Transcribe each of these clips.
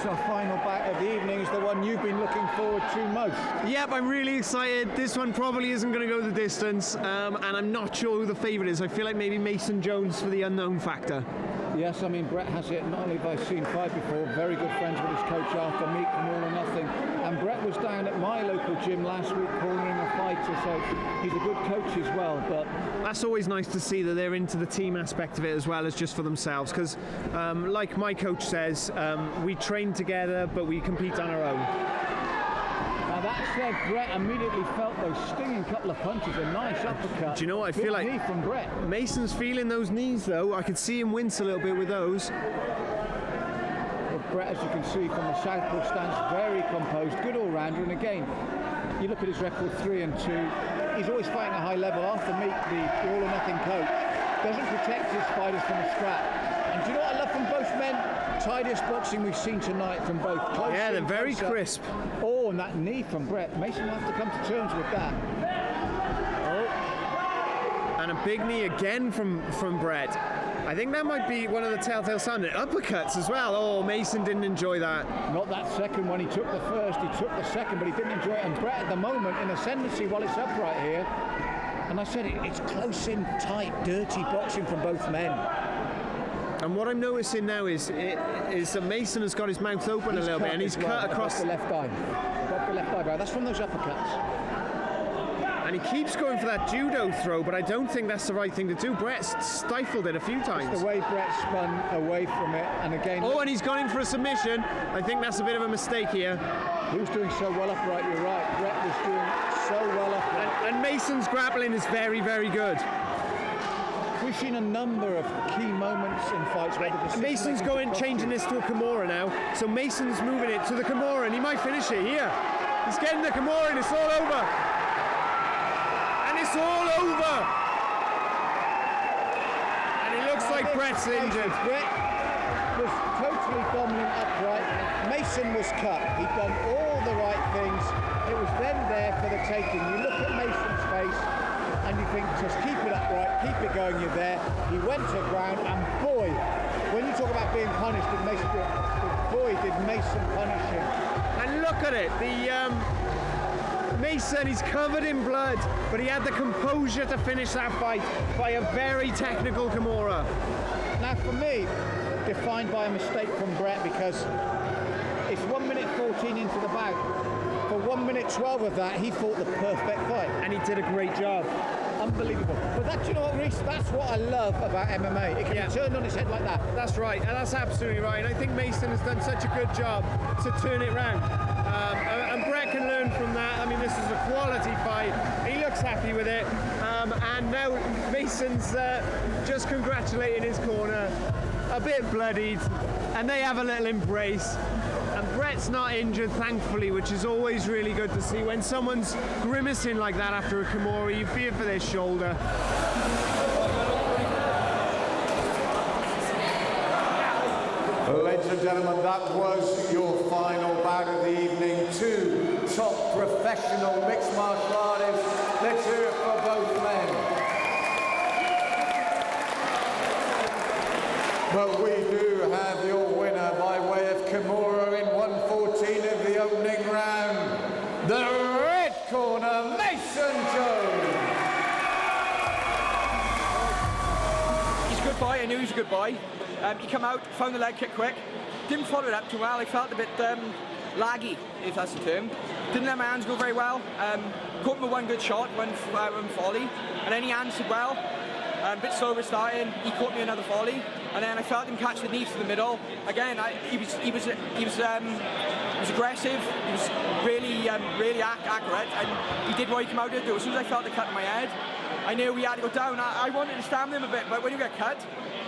Brett, our final bout of the evening is the one you've been looking forward to most. Yep, I'm really excited. This one probably isn't going to go the distance, and I'm not sure who the favourite is. I feel like maybe Mason Jones for the unknown factor. Yes, I mean, Brett Hassett, not only have I seen fight before, very good friends with his coach Arthur Meek from All or Nothing, and Brett was down at my local gym last week cornering a fighter, so he's a good coach as well. But that's always nice to see that they're into the team aspect of it as well as just for themselves, because like my coach says, we train together but we compete on our own. Now that said, Brett immediately felt those stinging couple of punches, a nice uppercut. Do you know what I feel like? Knee from Brett. Mason's feeling those knees though. I could see him wince a little bit with those. Well, Brett, as you can see from the southpaw stance, very composed, good all-rounder, and again, you look at his record 3-2. He's always fighting a high level. Arthur Meek, the All or Nothing coach, doesn't protect his fighters from a scrap. And do you know what I love from both men? Tidiest boxing we've seen tonight from both. Close, yeah, they're very crisp. Oh, and that knee from Brett. Mason will have to come to terms with that. Oh, and a big knee again from Brett. I think that might be one of the telltale signs. Uppercuts as well. Oh, Mason didn't enjoy that. Not that second one. He took the first, he took the second, but he didn't enjoy it. And Brett at the moment in ascendancy while it's upright here. And I said it's close in, tight, dirty boxing from both men. And what I'm noticing now is that Mason has got his mouth open a little bit, and he's cut across the left eye. Above the left eyebrow. That's from those uppercuts. And he keeps going for that judo throw, but I don't think that's the right thing to do. Brett stifled it a few times. It's the way Brett spun away from it, and again. Oh, and he's gone in for a submission. I think that's a bit of a mistake here. He was doing so well upright. You're right. Brett was doing so well upright. And Mason's grappling is very, very good. We've seen a number of key moments in fights where Mason's changing this to a Kimura now. So Mason's moving it to the Kimura, and he might finish it here. He's getting the Kimura, and it's all over. And it's all over. And it looks like Brett's injured. Brett was totally dominant upright. Mason was cut. He'd done all the right things. It was then there for the taking. You look at Mason's face, and you think, just keep it upright, keep it going, you're there. He went to ground, and boy, when you talk about being punished, did Mason do it? Boy, did Mason punish him. And look at it, Mason, he's covered in blood, but he had the composure to finish that fight by a very technical Kimura. Now for me, defined by a mistake from Brett, because it's 1 minute 14 into the bout. For 1 minute 12 of that, he fought the perfect fight. And he did a great job. Unbelievable. But that, you know what, Reece, that's what I love about MMA. It can be turned on its head like that. That's right, and that's absolutely right. And I think Mason has done such a good job to turn it round. And Brett can learn from that. I mean, this is a quality fight. He looks happy with it. And now Mason's just congratulating his corner. A bit bloodied. And they have a little embrace. And Brett's not injured, thankfully, which is always really good to see. When someone's grimacing like that after a Kimura, you fear for their shoulder. Ladies and gentlemen, that was your final bout of the evening. Two top professional mixed martial artists. Let's hear it for both men. But we do have your winner by way of Kimura in 1:14 of the opening round. The red corner, Mason Jones. He's a good boy. I knew he was a good boy. He came out, found the leg kick quick. Didn't follow it up too well. I felt a bit laggy, if that's the term. Didn't let my hands go very well. Caught him with one good shot, one volley, and then he answered well. A bit slower starting. He caught me another volley, and then I felt him catch the knee to the middle. Again, he was aggressive. He was really accurate, and he did what he came out to do. As soon as I felt the cut in my head, I knew we had to go down. I wanted to stamp him a bit, but when you get cut, at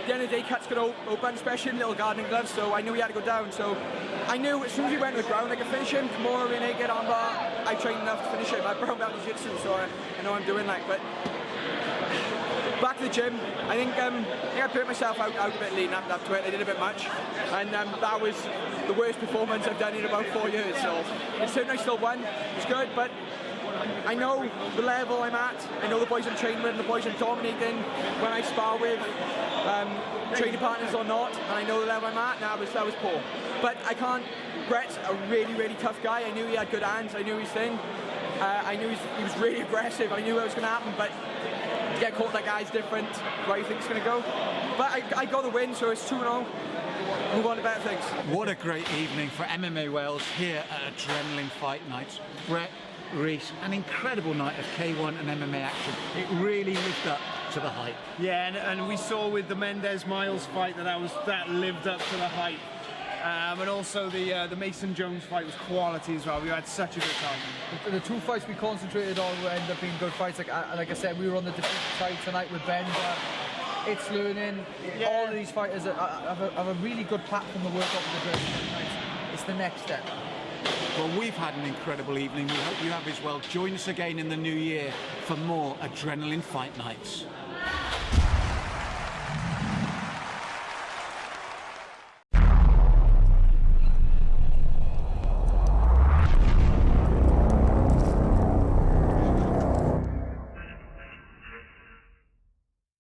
the end of the day, cuts could open, especially in little gardening gloves. So I knew we had to go down. So I knew as soon as he went to the ground, I could finish him. Kimura, naked, on bar. I trained enough to finish him. I broke out jiu-jitsu, so I know what I'm doing. But back to the gym. I think I burnt myself out a bit leading up to it. I did a bit much, and that was the worst performance I've done in about 4 years. So it's certainly still won. It's good, but I know the level I'm at. I know the boys I'm training with and the boys I'm dominating when I spar with, training partners or not, and I know the level I'm at. Now that was poor. But I can't. Brett's a really, really tough guy. I knew he had good hands. I knew his thing. I knew he was really aggressive. I knew what was going to happen, but to get caught that guy's different. Where you think it's going to go? But I got the win, so it's 2-0. Move on to better things. What a great evening for MMA Wales here at Adrenalin Fight Nights. Brett, Reese, an incredible night of K1 and MMA action. It really lived up to the hype. Yeah, and we saw with the Mendez-Miles fight that lived up to the hype. And also the Mason Jones fight was quality as well. We had such a good time. The two fights we concentrated on ended up being good fights. Like I said, we were on the defeat side tonight with Ben. It's learning. Yeah. All of these fighters have a really good platform to work up with the Adrenalin. It's the next step. Well, we've had an incredible evening. We hope you have as well. Join us again in the new year for more Adrenalin Fight Nights.